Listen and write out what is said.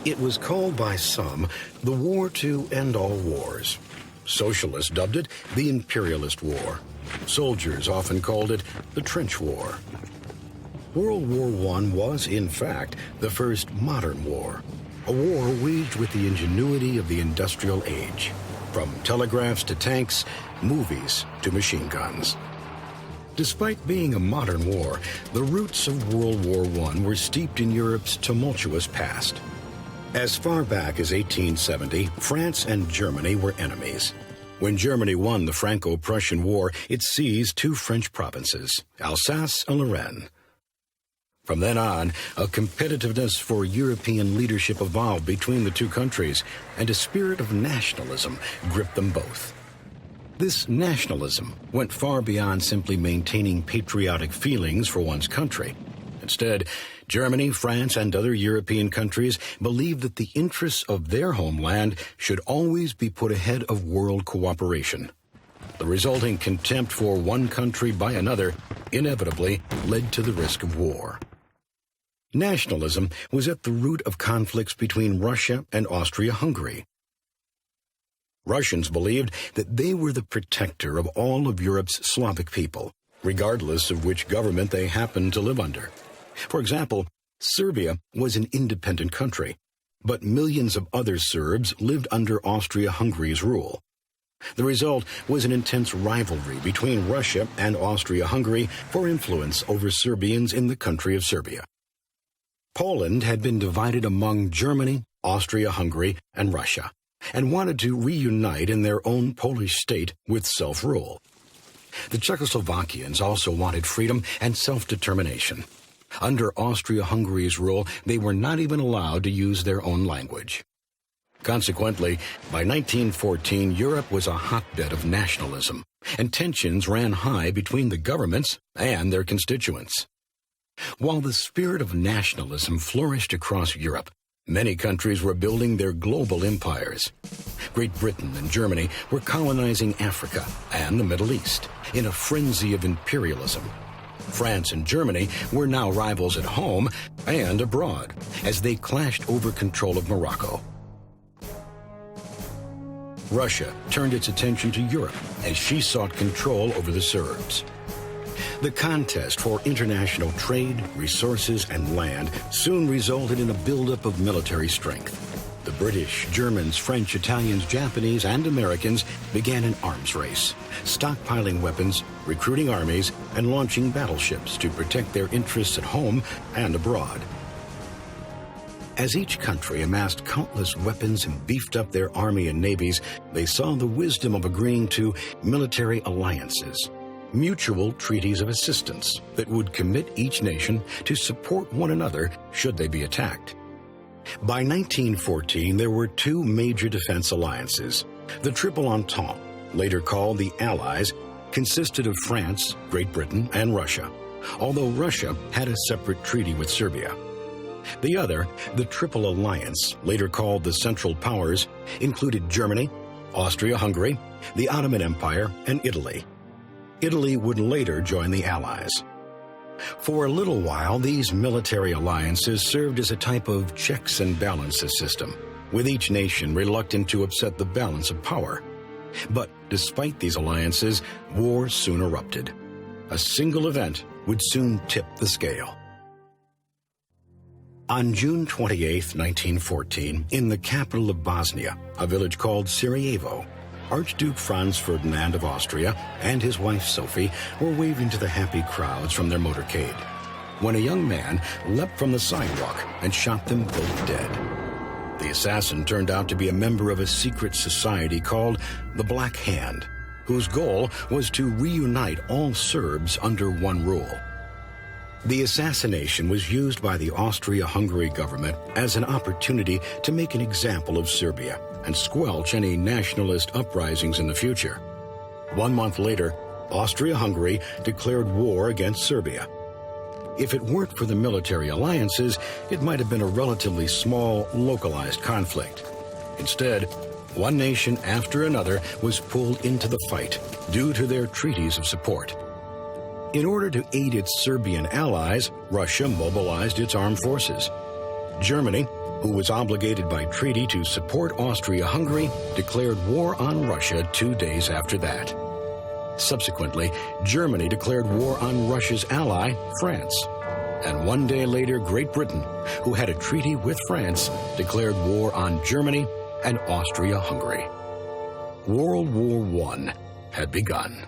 It was called by some the war to end all wars. Socialists dubbed it the imperialist war. Soldiers often called it the trench war. World War I was, in fact, the first modern war, a war waged with the ingenuity of the industrial age, from telegraphs to tanks, movies to machine guns. Despite being a modern war, the roots of World War I were steeped in Europe's tumultuous past. As far back as 1870, France and Germany were enemies. When Germany won the Franco-Prussian War, it seized two French provinces, Alsace and Lorraine. From then on, a competitiveness for European leadership evolved between the two countries, and a spirit of nationalism gripped them both. This nationalism went far beyond simply maintaining patriotic feelings for one's country. Instead, Germany, France, and other European countries believed that the interests of their homeland should always be put ahead of world cooperation. The resulting contempt for one country by another inevitably led to the risk of war. Nationalism was at the root of conflicts between Russia and Austria-Hungary. Russians believed that they were the protector of all of Europe's Slavic people, regardless of which government they happened to live under. For example, Serbia was an independent country, but millions of other Serbs lived under Austria-Hungary's rule. The result was an intense rivalry between Russia and Austria-Hungary for influence over Serbians in the country of Serbia. Poland had been divided among Germany, Austria-Hungary, and Russia, and wanted to reunite in their own Polish state with self-rule. The Czechoslovakians also wanted freedom and self-determination. Under Austria-Hungary's rule, they were not even allowed to use their own language. Consequently, by 1914, Europe was a hotbed of nationalism, and tensions ran high between the governments and their constituents. While the spirit of nationalism flourished across Europe, many countries were building their global empires. Great Britain and Germany were colonizing Africa and the Middle East in a frenzy of imperialism. France and Germany were now rivals at home and abroad as they clashed over control of Morocco. Russia turned its attention to Europe as she sought control over the Serbs. The contest for international trade, resources, and land soon resulted in a buildup of military strength. The British, Germans, French, Italians, Japanese, and Americans began an arms race, stockpiling weapons, recruiting armies, and launching battleships to protect their interests at home and abroad. As each country amassed countless weapons and beefed up their army and navies, they saw the wisdom of agreeing to military alliances, mutual treaties of assistance that would commit each nation to support one another should they be attacked. By 1914, there were two major defense alliances. The Triple Entente, later called the Allies, consisted of France, Great Britain, and Russia, although Russia had a separate treaty with Serbia. The other, the Triple Alliance, later called the Central Powers, included Germany, Austria-Hungary, the Ottoman Empire, and Italy. Italy would later join the Allies. For a little while, these military alliances served as a type of checks and balances system, with each nation reluctant to upset the balance of power. But despite these alliances, war soon erupted. A single event would soon tip the scale. On June 28, 1914, in the capital of Bosnia, a village called Sarajevo, Archduke Franz Ferdinand of Austria and his wife Sophie were waving to the happy crowds from their motorcade, when a young man leapt from the sidewalk and shot them both dead. The assassin turned out to be a member of a secret society called the Black Hand, whose goal was to reunite all Serbs under one rule. The assassination was used by the Austria-Hungary government as an opportunity to make an example of Serbia and squelch any nationalist uprisings in the future. 1 month later, Austria-Hungary declared war against Serbia. If it weren't for the military alliances, it might have been a relatively small, localized conflict. Instead, one nation after another was pulled into the fight due to their treaties of support. In order to aid its Serbian allies, Russia mobilized its armed forces. Germany, who was obligated by treaty to support Austria-Hungary, declared war on Russia 2 days after that. Subsequently, Germany declared war on Russia's ally, France. And 1 day later, Great Britain, who had a treaty with France, declared war on Germany and Austria-Hungary. World War I had begun.